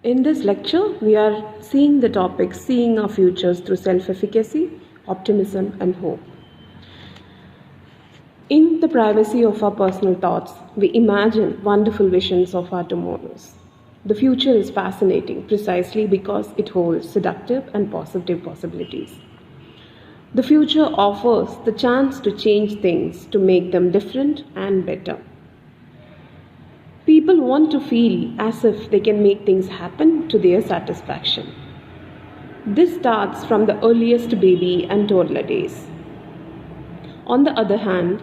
In this lecture, we are seeing the topic seeing our futures through self-efficacy, optimism, and hope. In the privacy of our personal thoughts, we imagine wonderful visions of our tomorrows. The future is fascinating precisely because it holds seductive and positive possibilities. The future offers the chance to change things, to make them different and better. People want to feel as if they can make things happen to their satisfaction. This starts from the earliest baby and toddler days. On the other hand,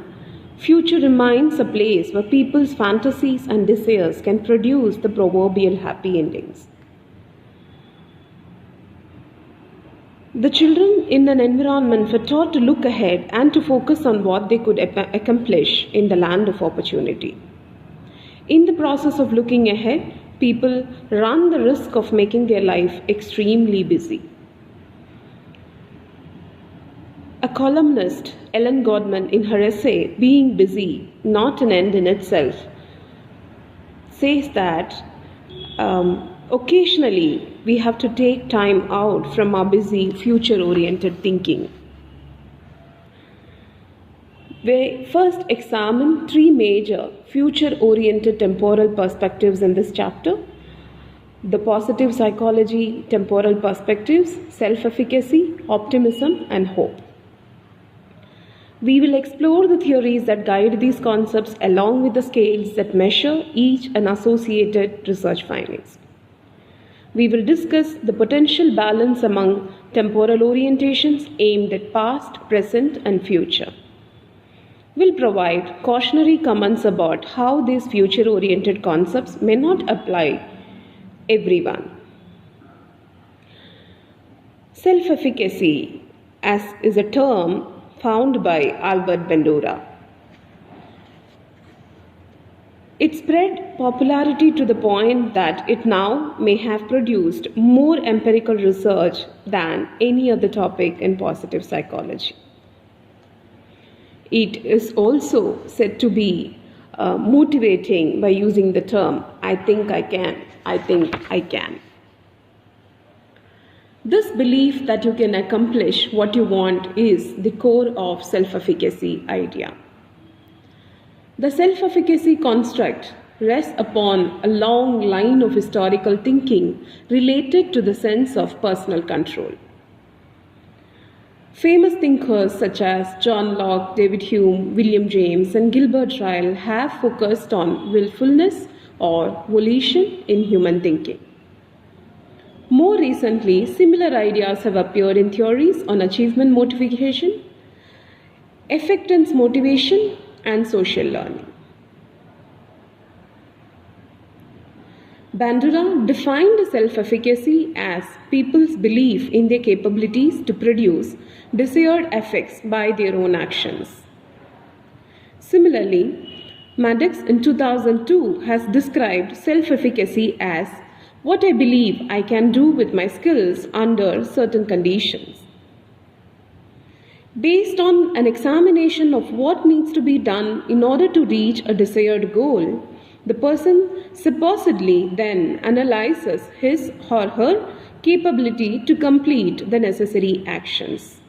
future remains a place where people's fantasies and desires can produce the proverbial happy endings. The children in an environment were taught to look ahead and to focus on what they could accomplish in the land of opportunity. In the process of looking ahead, people run the risk of making their life extremely busy. A columnist, Ellen Godman, in her essay, Being Busy, Not an End in Itself, says that occasionally we have to take time out from our busy, future-oriented thinking. We first examine three major future-oriented temporal perspectives in this chapter: the positive psychology temporal perspectives, self-efficacy, optimism, and hope. We will explore the theories that guide these concepts along with the scales that measure each and associated research findings. We will discuss the potential balance among temporal orientations aimed at past, present, and future. We'll provide cautionary comments about how these future-oriented concepts may not apply everyone. Self-efficacy is a term found by Albert Bandura. It spread popularity to the point that it now may have produced more empirical research than any other topic in positive psychology. It is also said to be motivating by using the term, I think I can, I think I can. This belief that you can accomplish what you want is the core of self-efficacy idea. The self-efficacy construct rests upon a long line of historical thinking related to the sense of personal control. Famous thinkers such as John Locke, David Hume, William James, and Gilbert Ryle have focused on willfulness or volition in human thinking. More recently, similar ideas have appeared in theories on achievement motivation, affectance motivation, and social learning. Bandura defined self-efficacy as people's belief in their capabilities to produce desired effects by their own actions. Similarly, Maddox in 2002 has described self-efficacy as what I believe I can do with my skills under certain conditions. Based on an examination of what needs to be done in order to reach a desired goal, the person supposedly then analyzes his or her capability to complete the necessary actions.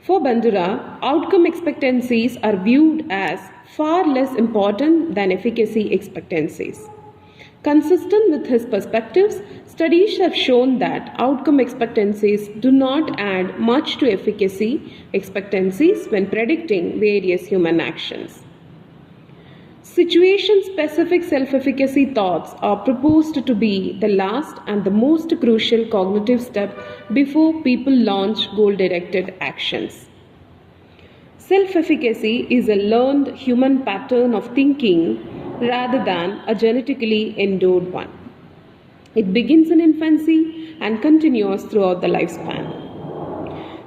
For Bandura, outcome expectancies are viewed as far less important than efficacy expectancies. Consistent with his perspectives, studies have shown that outcome expectancies do not add much to efficacy expectancies when predicting various human actions. Situation-specific self-efficacy thoughts are proposed to be the last and the most crucial cognitive step before people launch goal-directed actions. Self-efficacy is a learned human pattern of thinking rather than a genetically endowed one. It begins in infancy and continues throughout the lifespan.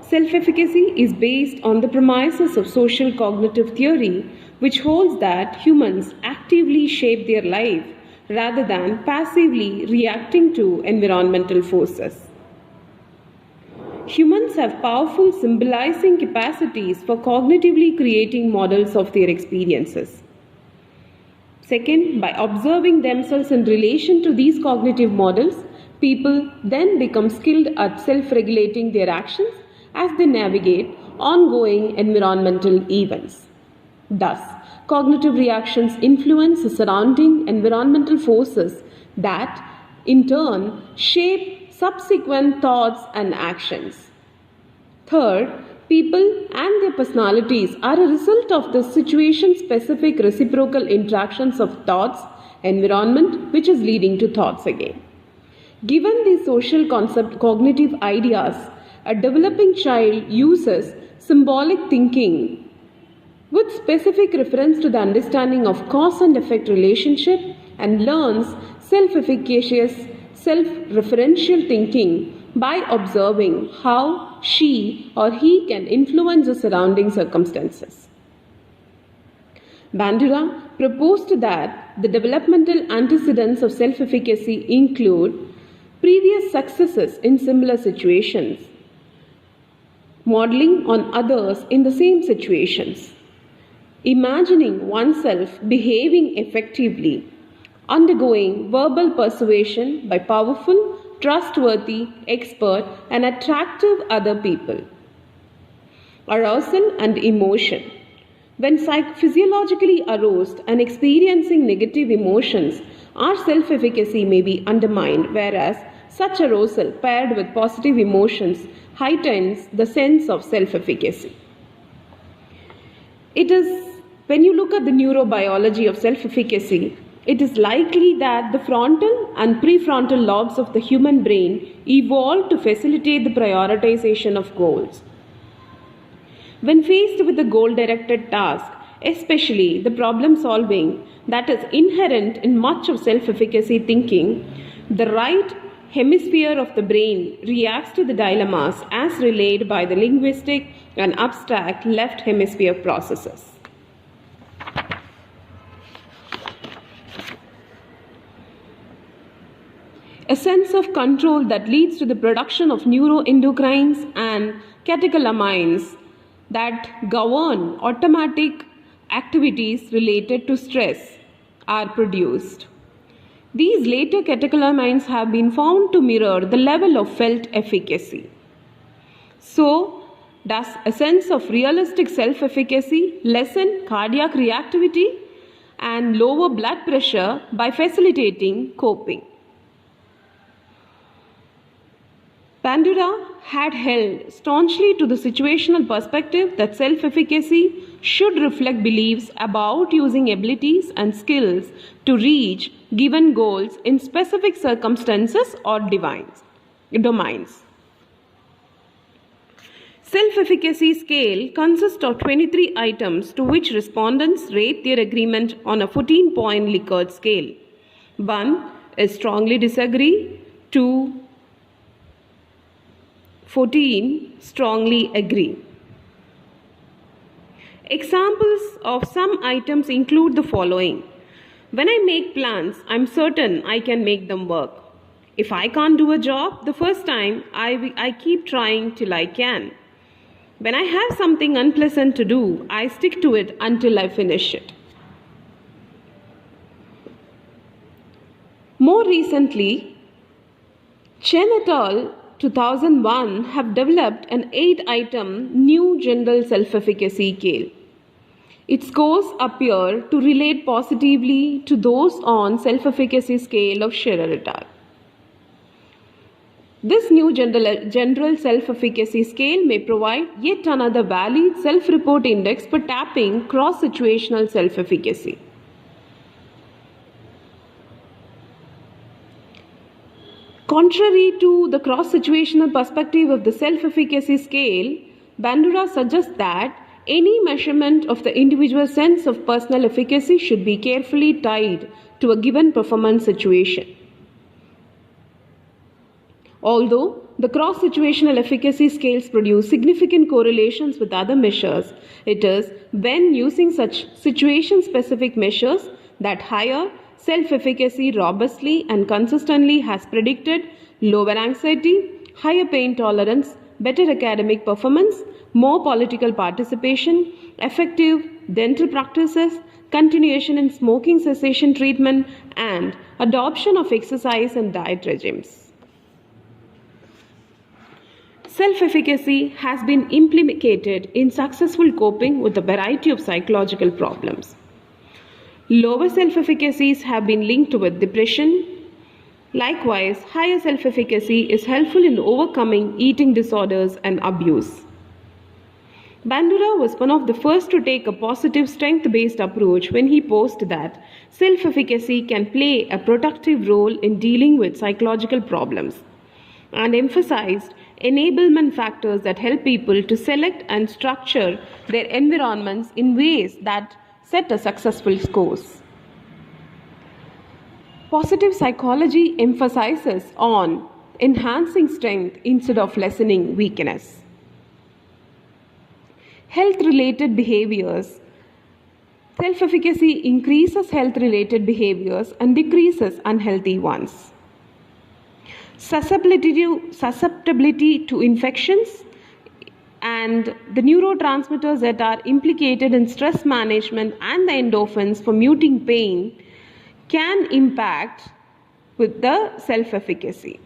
Self-efficacy is based on the premises of social cognitive theory, which holds that humans actively shape their life rather than passively reacting to environmental forces. Humans have powerful symbolizing capacities for cognitively creating models of their experiences. Second, by observing themselves in relation to these cognitive models, people then become skilled at self-regulating their actions as they navigate ongoing environmental events. Thus, cognitive reactions influence the surrounding environmental forces that, in turn, shape subsequent thoughts and actions. Third, people and their personalities are a result of the situation-specific reciprocal interactions of thoughts, environment, which is leading to thoughts again. Given these social cognitive ideas, a developing child uses symbolic thinking with specific reference to the understanding of cause and effect relationship and learns self-efficacious, self-referential thinking by observing how she or he can influence the surrounding circumstances. Bandura proposed that the developmental antecedents of self-efficacy include previous successes in similar situations, modeling on others in the same situations, imagining oneself behaving effectively, undergoing verbal persuasion by powerful, trustworthy, expert, and attractive other people. Arousal and emotion. When physiologically aroused and experiencing negative emotions, our self-efficacy may be undermined, whereas such arousal paired with positive emotions heightens the sense of self-efficacy. When you look at the neurobiology of self-efficacy, it is likely that the frontal and prefrontal lobes of the human brain evolved to facilitate the prioritization of goals. When faced with a goal-directed task, especially the problem-solving that is inherent in much of self-efficacy thinking, the right hemisphere of the brain reacts to the dilemmas as relayed by the linguistic and abstract left hemisphere processes. A sense of control that leads to the production of neuroendocrines and catecholamines that govern automatic activities related to stress are produced. These later catecholamines have been found to mirror the level of felt efficacy. So, does a sense of realistic self-efficacy lessen cardiac reactivity and lower blood pressure by facilitating coping? Bandura had held staunchly to the situational perspective that self-efficacy should reflect beliefs about using abilities and skills to reach given goals in specific circumstances or domains. Self-efficacy scale consists of 23 items to which respondents rate their agreement on a 14-point Likert scale. 1 is strongly disagree, 2 14 strongly agree. Examples of some items include the following. When I make plans, I'm certain I can make them work. If I can't do a job the first time, I keep trying till I can. When I have something unpleasant to do, I stick to it until I finish it. More recently, Chen et al. 2001 have developed an 8-item new general self-efficacy scale. Its scores appear to relate positively to those on self-efficacy scale of Scherer et al. This new general self-efficacy scale may provide yet another valid self-report index for tapping cross-situational self-efficacy. Contrary to the cross-situational perspective of the self-efficacy scale, Bandura suggests that any measurement of the individual sense of personal efficacy should be carefully tied to a given performance situation. Although the cross-situational efficacy scales produce significant correlations with other measures, it is when using such situation-specific measures that higher self-efficacy robustly and consistently has predicted lower anxiety, higher pain tolerance, better academic performance, more political participation, effective dental practices, continuation in smoking cessation treatment, and adoption of exercise and diet regimes. Self-efficacy has been implicated in successful coping with a variety of psychological problems. Lower self-efficacies have been linked with depression. Likewise, higher self-efficacy is helpful in overcoming eating disorders and abuse. Bandura was one of the first to take a positive strength-based approach when he posed that self-efficacy can play a productive role in dealing with psychological problems, and emphasized enablement factors that help people to select and structure their environments in ways that set a successful course. Positive psychology emphasizes on enhancing strength instead of lessening weakness. Health-related behaviors. Self-efficacy increases health-related behaviors and decreases unhealthy ones. Susceptibility to infections and the neurotransmitters that are implicated in stress management and the endorphins for muting pain can impact with the self-efficacy.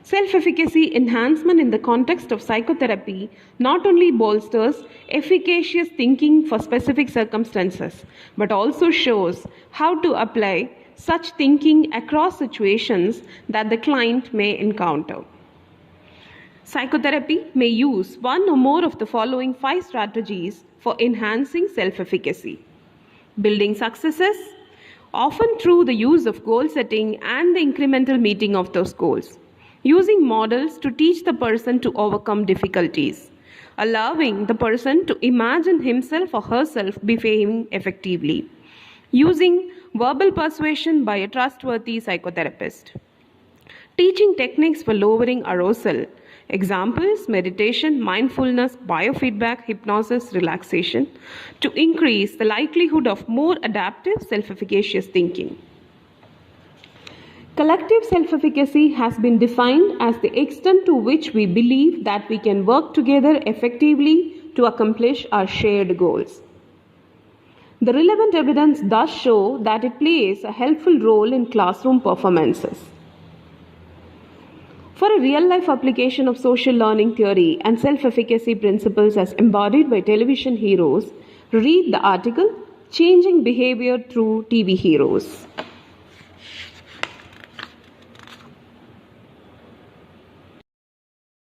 Self-efficacy enhancement in the context of psychotherapy not only bolsters efficacious thinking for specific circumstances, but also shows how to apply such thinking across situations that the client may encounter. Psychotherapy may use one or more of the following 5 strategies for enhancing self-efficacy. Building successes, often through the use of goal setting and the incremental meeting of those goals. Using models to teach the person to overcome difficulties. Allowing the person to imagine himself or herself behaving effectively. Using verbal persuasion by a trustworthy psychotherapist. Teaching techniques for lowering arousal. Examples: meditation, mindfulness, biofeedback, hypnosis, relaxation, to increase the likelihood of more adaptive, self-efficacious thinking. Collective self-efficacy has been defined as the extent to which we believe that we can work together effectively to accomplish our shared goals. The relevant evidence does show that it plays a helpful role in classroom performances. For a real-life application of social learning theory and self-efficacy principles as embodied by television heroes, read the article, Changing Behavior Through TV Heroes.